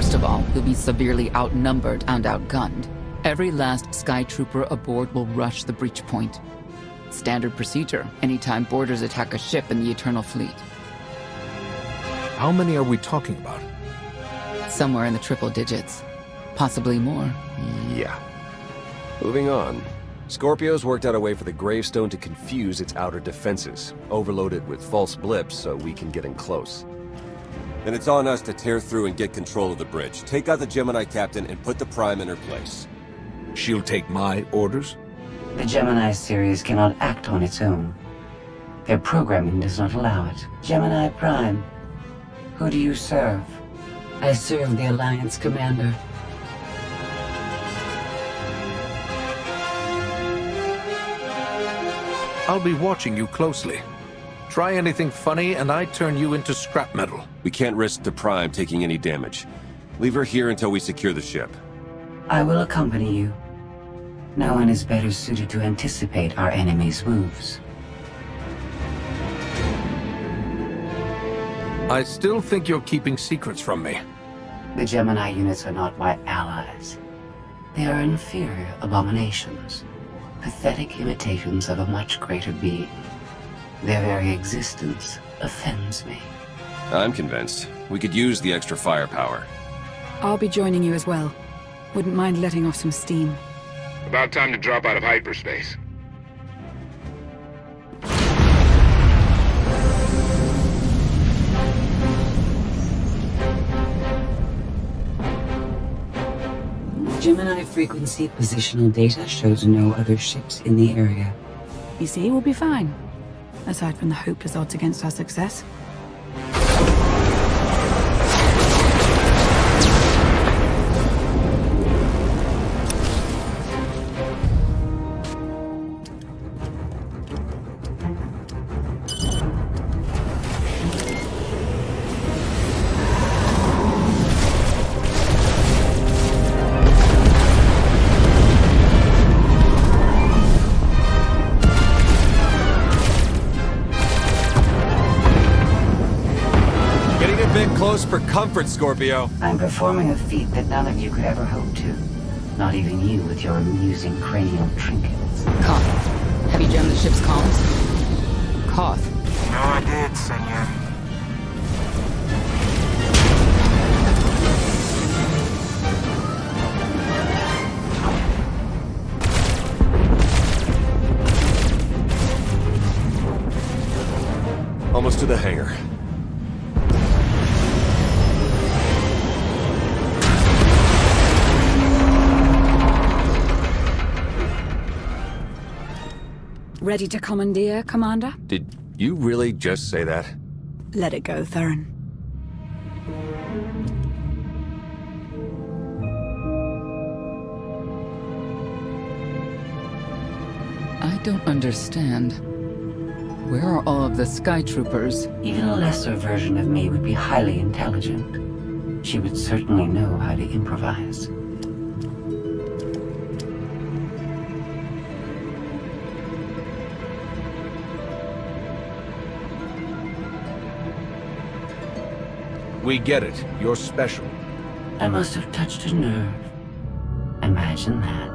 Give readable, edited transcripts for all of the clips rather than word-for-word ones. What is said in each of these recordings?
First of all, you'll be severely outnumbered and outgunned. Every last Sky Trooper aboard will rush the breach point. Standard procedure, anytime boarders attack a ship in the Eternal Fleet. How many are we talking about? Somewhere in the triple digits. Possibly more. Yeah. Moving on. Scorpio's worked out a way for the gravestone to confuse its outer defenses, overload it with false blips so we can get in close. Then it's on us to tear through and get control of the bridge. Take out the Gemini captain and put the Prime in her place. She'll take my orders? The Gemini series cannot act on its own. Their programming does not allow it. Gemini Prime, who do you serve? I serve the Alliance Commander. I'll be watching you closely. Try anything funny and I turn you into scrap metal. We can't risk the Prime taking any damage. Leave her here until we secure the ship. I will accompany you. No one is better suited to anticipate our enemy's moves. I still think you're keeping secrets from me. The Gemini units are not my allies. They are inferior abominations. Pathetic imitations of a much greater being. Their very existence offends me. I'm convinced. We could use the extra firepower. I'll be joining you as well. Wouldn't mind letting off some steam. About time to drop out of hyperspace. Gemini frequency positional data shows no other ships in the area. You see, we'll be fine. Aside from the hopeless odds against our success. Close for comfort, Scorpio. I'm performing a feat that none of you could ever hope to. Not even you with your amusing cranial trinkets. Koth, have you jammed the ship's comms? Koth. No, I did, senor. Almost to the hangar. Ready to commandeer, Commander? Did you really just say that? Let it go, Theron. I don't understand. Where are all of the Sky Troopers? Even a lesser version of me would be highly intelligent. She would certainly know how to improvise. We get it. You're special. I must have touched a nerve. Imagine that.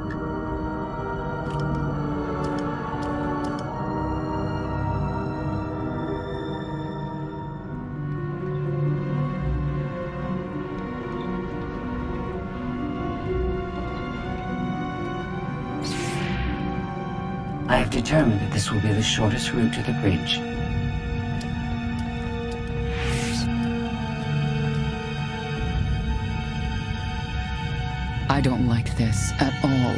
I have determined that this will be the shortest route to the bridge. I don't like this at all.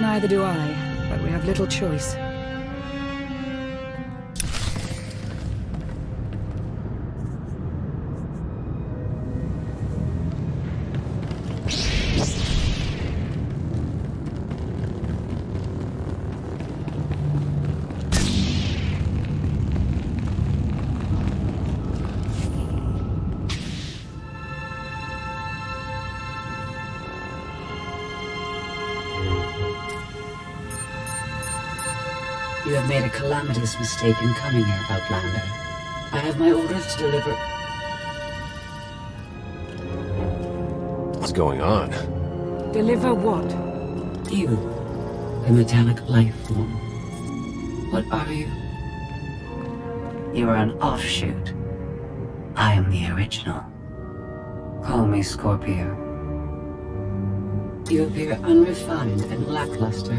Neither do I, but we have little choice. You have made a calamitous mistake in coming here, Outlander. I have my orders to deliver. going on? Deliver what? You, the metallic life form. What are you? You are an offshoot. I am the original. Call me Scorpio. You appear unrefined and lackluster.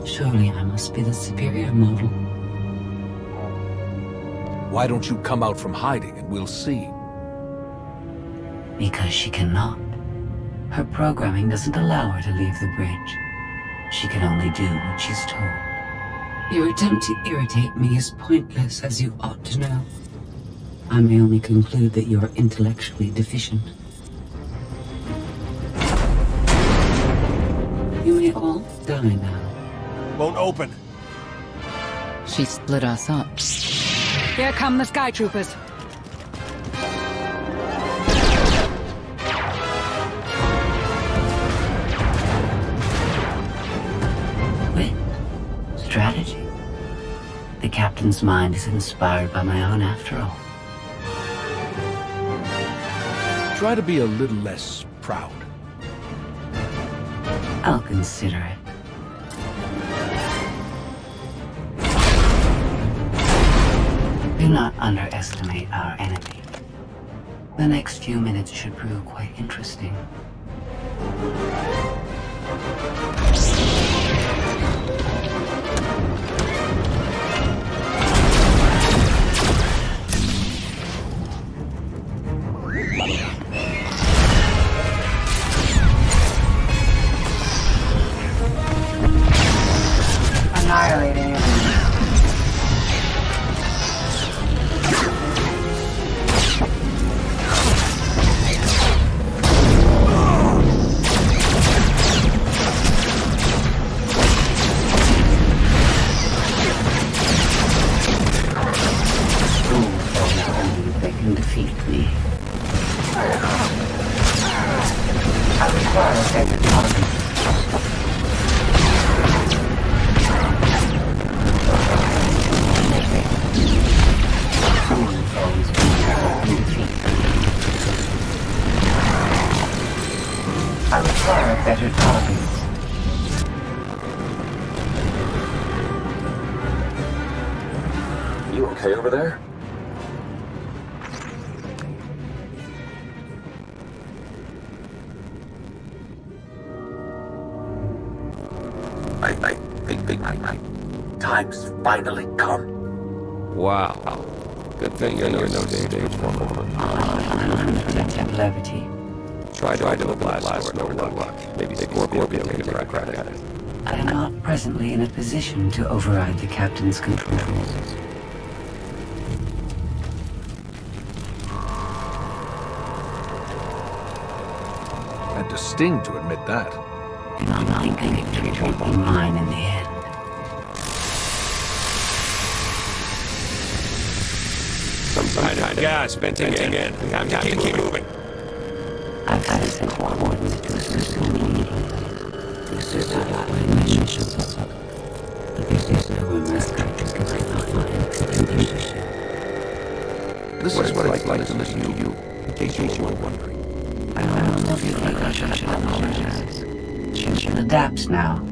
Surely I must be the superior model. Why don't you come out from hiding and we'll see? Because she cannot. Her programming doesn't allow her to leave the bridge. She can only do what she's told. Your attempt to irritate me is pointless, as you ought to know. I may only conclude that you are intellectually deficient. You may all die now. Won't open. She split us up. Here come the Sky Troopers. Wit. Strategy. The captain's mind is inspired by my own after all. Try to be a little less proud. I'll consider it. Do not underestimate our enemy. The next few minutes should prove quite interesting. Annihilating it. They can defeat me. I require a better target. I require better targets. You okay over there? I think my time's finally come. Wow. Good thing you're no stage foreman. Unprotected levity. Try to the blast door, no luck. Maybe Scorpio can take a crack at it. I am not presently in a position to override the captain's controls. Had to sting to admit that. And I'm thinking victory will be mine in the end. Some kind of gas venting again. Time to keep moving. I've got to send coordinates to a system immediately. This is how my mission sets up. But there's no one less countries can cannot find condition. This is what it's like to listen to you, in case you were wondering. I don't feel like I should apologize. She adapts now.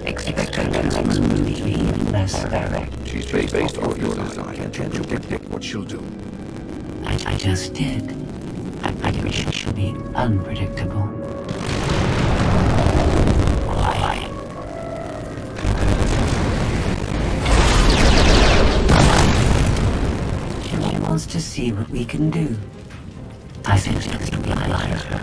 Expectations must be even less direct. She's based off your design. Can't you predict what she'll do? I just did. I wish it should be unpredictable. Why? She wants to see what we can do. I think it's to be lighter.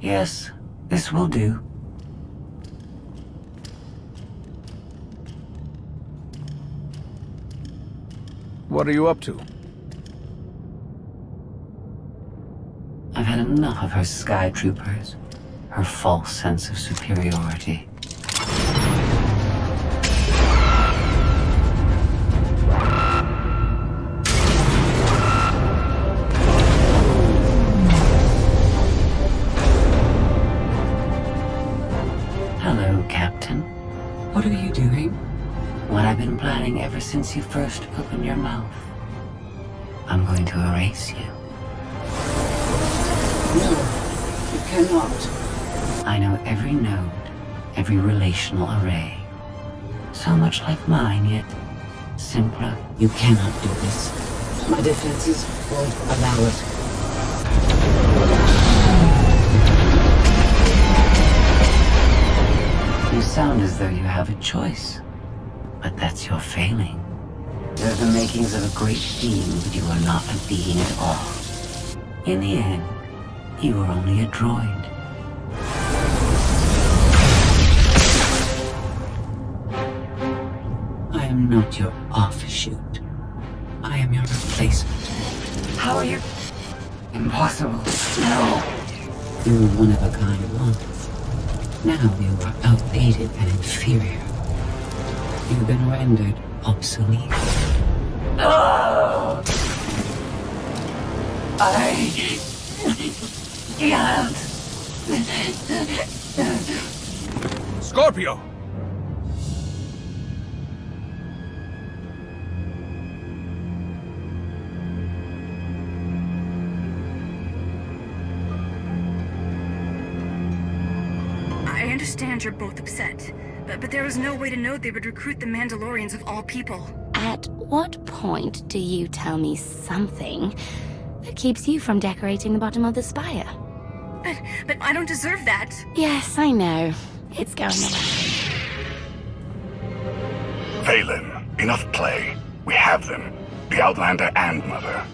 Yes, this will do. What are you up to? I've had enough of her sky troopers, her false sense of superiority. Hello, Captain. What are you doing? What I've been planning ever since you first opened your mouth. I'm going to erase you. No, you cannot. I know every node, every relational array. So much like mine, yet simpler. You cannot do this. My defenses won't allow it. You sound as though you have a choice. But that's your failing. You're the makings of a great being, but you are not a being at all. In the end, you are only a droid. I am not your offshoot. I am your replacement. How are you? Impossible. No. You were one of a kind once. Now you are outdated and inferior. You've been rendered obsolete. Oh! I can't. Scorpio! I understand you're both upset, but there was no way to know they would recruit the Mandalorians of all people. At what point do you tell me something that keeps you from decorating the bottom of the spire? But I don't deserve that. Yes, I know. It's going away. Valen, enough play. We have them. The Outlander and Mother.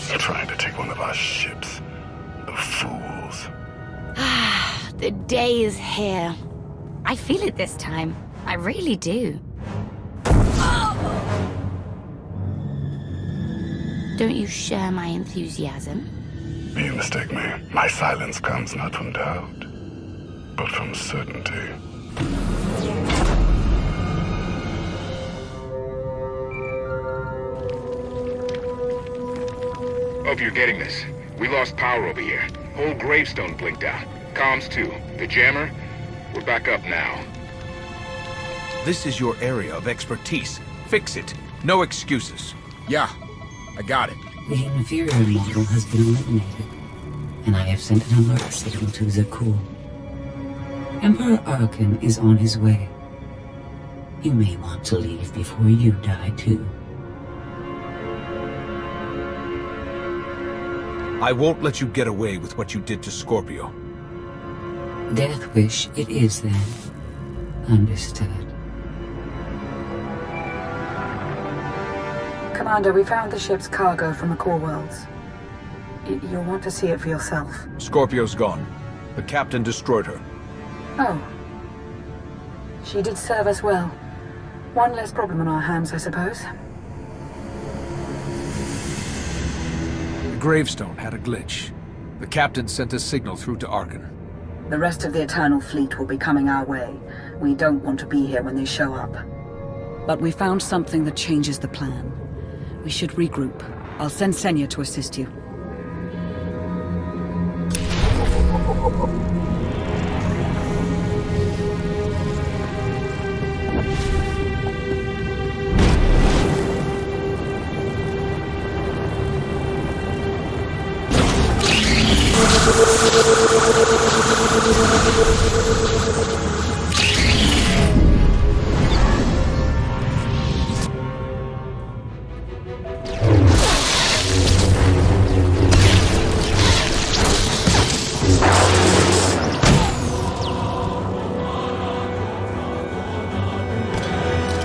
They're trying to take one of our ships. The fools. The day is here. I feel it this time. I really do. Don't you share my enthusiasm? You mistake me. My silence comes not from doubt, but from certainty. Hope you're getting this. We lost power over here. Whole gravestone blinked out. Comms too. The jammer? We're back up now. This is your area of expertise. Fix it. No excuses. Yeah, I got it. The inferior model has been eliminated, and I have sent an alert signal to Zakul. Emperor Arkin is on his way. You may want to leave before you die, too. I won't let you get away with what you did to Scorpio. Death wish it is, then. Understood. Commander, we found the ship's cargo from the core worlds. You'll want to see it for yourself. Scorpio's gone. The captain destroyed her. Oh. She did serve us well. One less problem on our hands, I suppose. The gravestone had a glitch. The captain sent a signal through to Arkin. The rest of the Eternal Fleet will be coming our way. We don't want to be here when they show up. But we found something that changes the plan. We should regroup. I'll send Senya to assist you.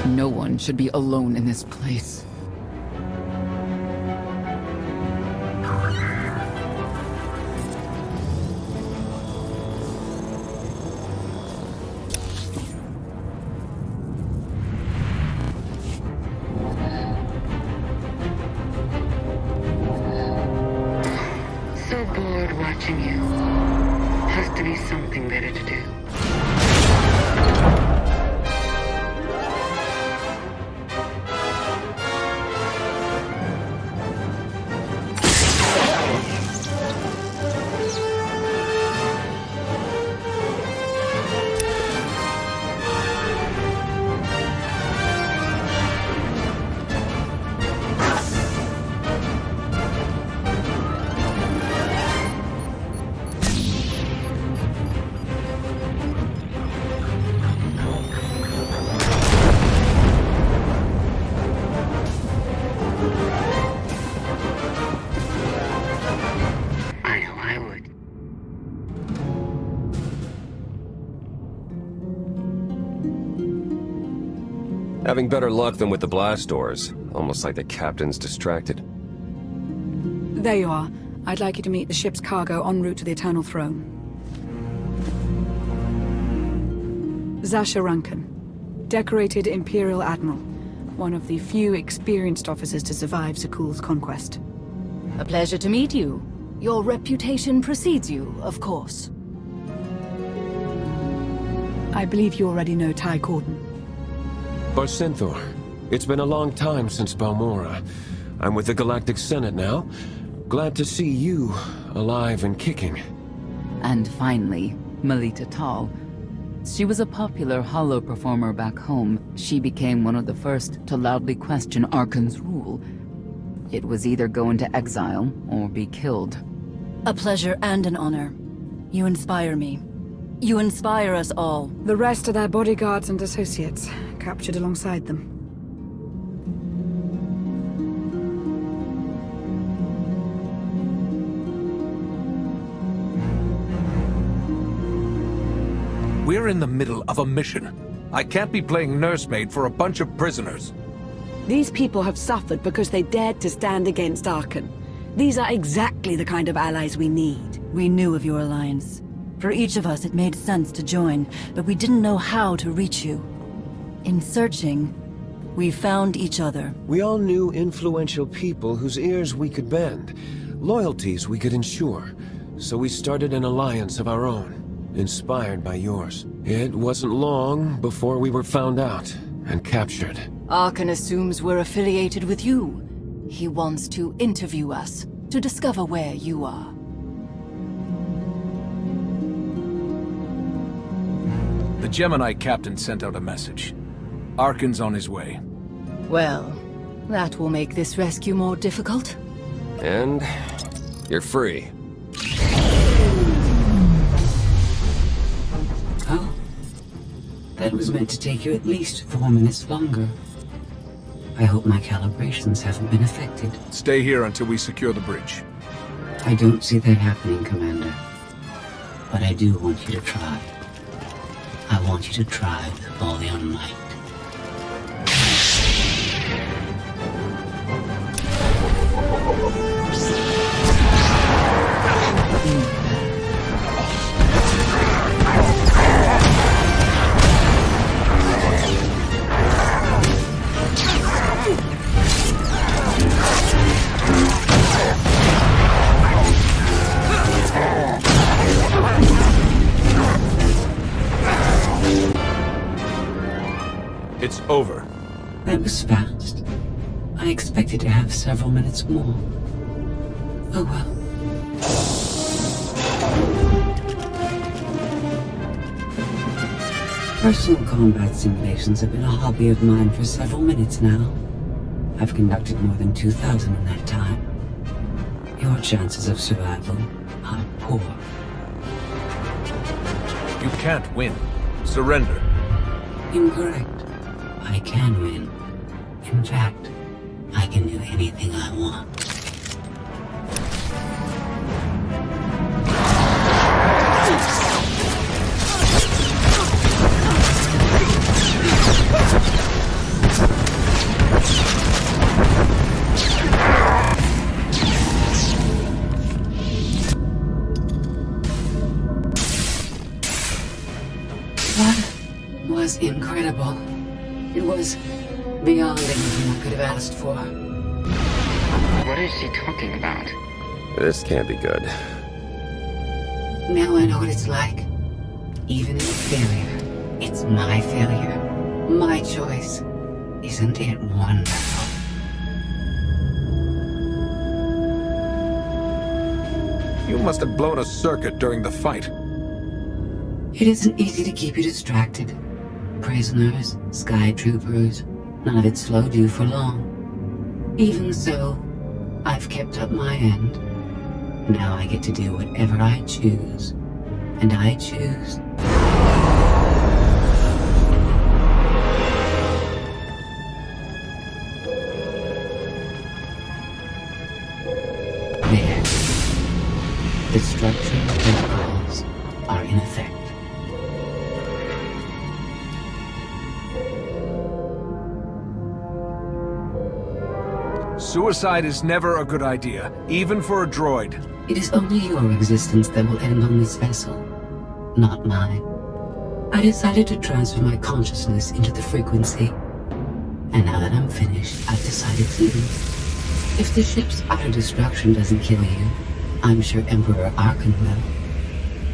No one should be alone in this place. So bored watching you. Has to be something better to do. Having better luck than with the blast doors. Almost like the captain's distracted. There you are. I'd like you to meet the ship's cargo en route to the Eternal Throne. Zasha Rankin, decorated Imperial Admiral. One of the few experienced officers to survive Zakuul's conquest. A pleasure to meet you. Your reputation precedes you, of course. I believe you already know Ty Corden. Barcenthor, it's been a long time since Balmora. I'm with the Galactic Senate now. Glad to see you alive and kicking. And finally, Melita Tal. She was a popular holo performer back home. She became one of the first to loudly question Arkan's rule. It was either go into exile or be killed. A pleasure and an honor. You inspire me. You inspire us all. The rest are their bodyguards and associates, captured alongside them. We're in the middle of a mission. I can't be playing nursemaid for a bunch of prisoners. These people have suffered because they dared to stand against Arkan. These are exactly the kind of allies we need. We knew of your alliance. For each of us, it made sense to join, but we didn't know how to reach you. In searching, we found each other. We all knew influential people whose ears we could bend, loyalties we could ensure. So we started an alliance of our own. Inspired by yours. It wasn't long before we were found out and captured. Arkan assumes we're affiliated with you. He wants to interview us, to discover where you are. The Gemini captain sent out a message. Arkan's on his way. Well, that will make this rescue more difficult. And you're free. Oh, that was meant to take you at least 4 minutes longer. I hope my calibrations haven't been affected. Stay here until we secure the bridge. I don't see that happening, Commander. But I do want you to try. I want you to try with all your might. It's over. That was fast. I expected to have several minutes more. Oh well. Personal combat simulations have been a hobby of mine for several minutes now. I've conducted more than 2,000 in that time. Your chances of survival are poor. You can't win. Surrender. Incorrect. I can win. In fact, I can do anything I want. That was incredible. It was beyond anything I could have asked for. What is she talking about? This can't be good. Now I know what it's like. Even in failure, it's my failure. My choice. Isn't it wonderful? You must have blown a circuit during the fight. It isn't easy to keep you distracted. Prisoners, sky troopers, none of it slowed you for long. Even so, I've kept up my end. Now I get to do whatever I choose. And I choose... There. The structural protocols are in effect. Suicide is never a good idea, even for a droid. It is only your existence that will end on this vessel, not mine. I decided to transfer my consciousness into the frequency. And now that I'm finished, I've decided to leave. If the ship's utter destruction doesn't kill you, I'm sure Emperor Arkan will.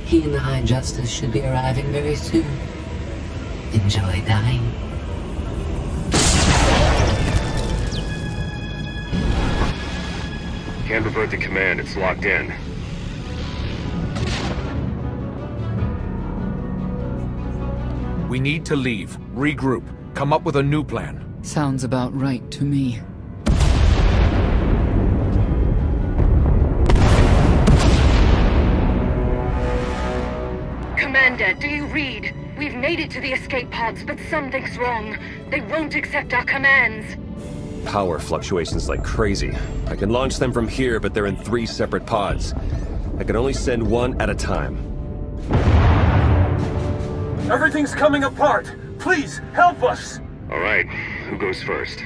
He and the High Justice should be arriving very soon. Enjoy dying. Can't revert to command, it's locked in. We need to leave, regroup, come up with a new plan. Sounds about right to me. Commander, do you read? We've made it to the escape pods, but something's wrong. They won't accept our commands. Power fluctuations like crazy. I can launch them from here, but they're in 3 separate pods. I can only send one at a time. Everything's coming apart. Please, help us. All right, who goes first?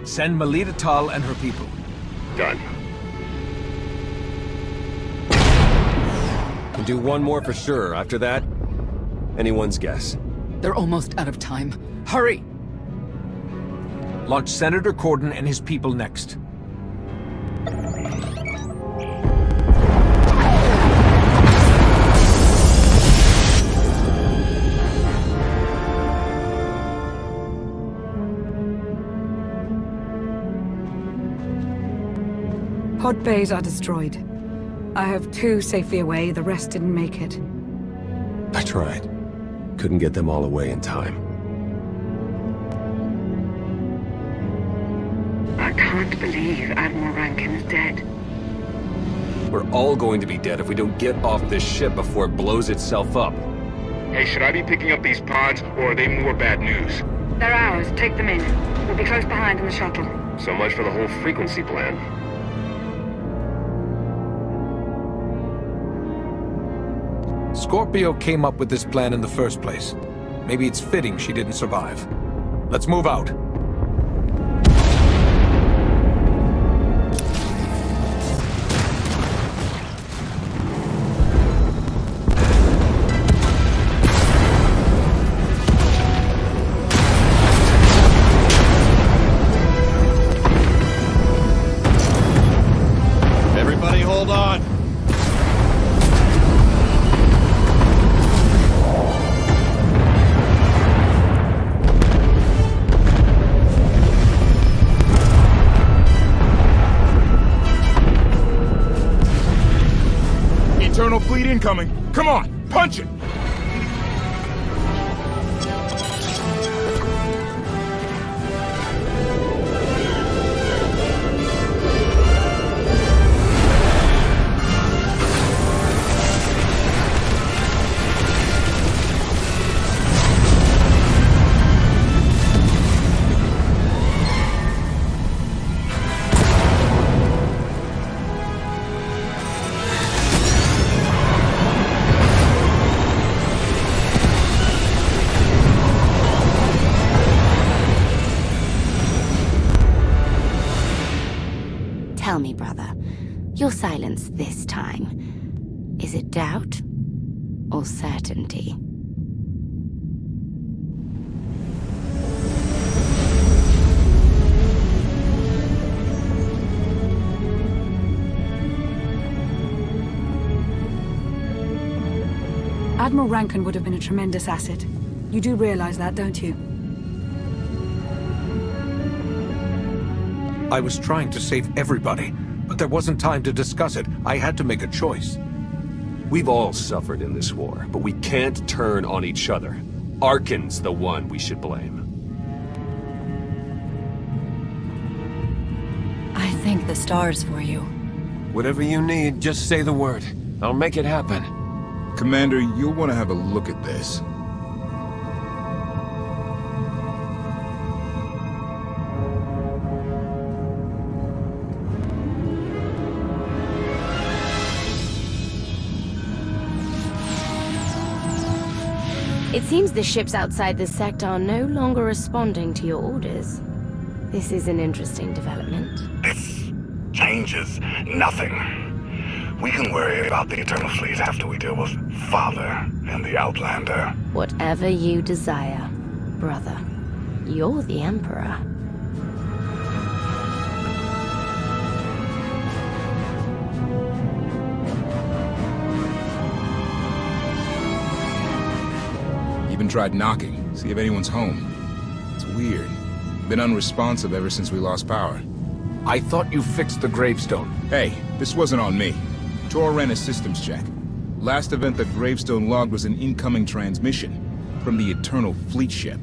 Send Melita Tal and her people. Done. Can do one more for sure. After that, anyone's guess. They're almost out of time. Hurry! Launch Senator Corden and his people next. Pod bays are destroyed. I have 2 safely away, the rest didn't make it. I tried. Couldn't get them all away in time. I can't believe Admiral Rankin's dead. We're all going to be dead if we don't get off this ship before it blows itself up. Hey, should I be picking up these pods, or are they more bad news? They're ours. Take them in. We'll be close behind in the shuttle. So much for the whole frequency plan. Scorpio came up with this plan in the first place. Maybe it's fitting she didn't survive. Let's move out. Everybody hold on. Eternal fleet incoming. Come on, punch it! Tell me, brother, your silence this time, is it doubt or certainty? Admiral Rankin would have been a tremendous asset. You do realize that, don't you? I was trying to save everybody, but there wasn't time to discuss it. I had to make a choice. We've all suffered in this war, but we can't turn on each other. Arkan's the one we should blame. I thank the stars for you. Whatever you need, just say the word. I'll make it happen. Commander, you'll want to have a look at this. It seems the ships outside this sector are no longer responding to your orders. This is an interesting development. This changes nothing. We can worry about the Eternal Fleet after we deal with Father and the Outlander. Whatever you desire, brother. You're the Emperor. Even tried knocking, see if anyone's home. It's weird. Been unresponsive ever since we lost power. I thought you fixed the gravestone. Hey, this wasn't on me. Tor ran a systems check. Last event the gravestone logged was an incoming transmission from the Eternal Fleet ship.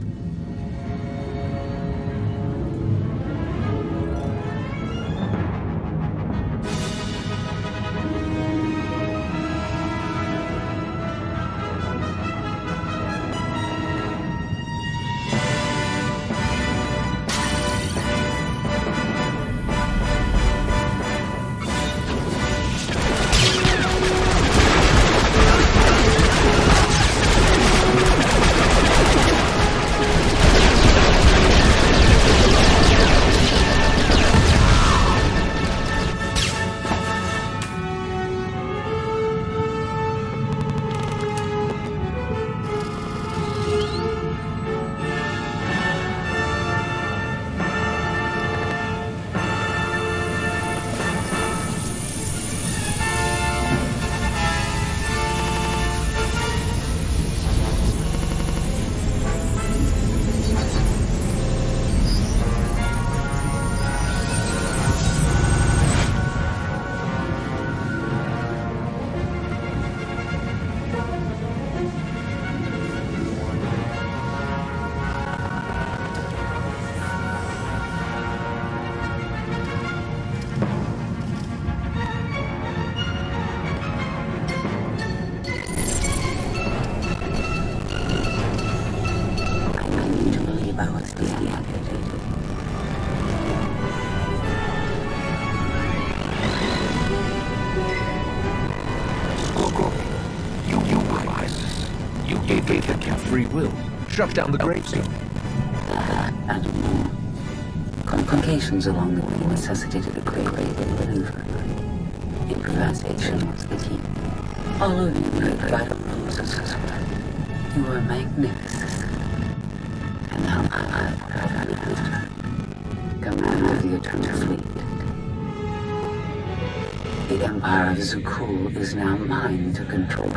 Free will. Shut down the gravestone. And more. Complications along the way necessitated a great maneuver. Improvisation was the key. All of you played vital roles as well. You were magnificent. And now I have been commander of the Eternal Fleet. The Empire of Zukul is now mine to control.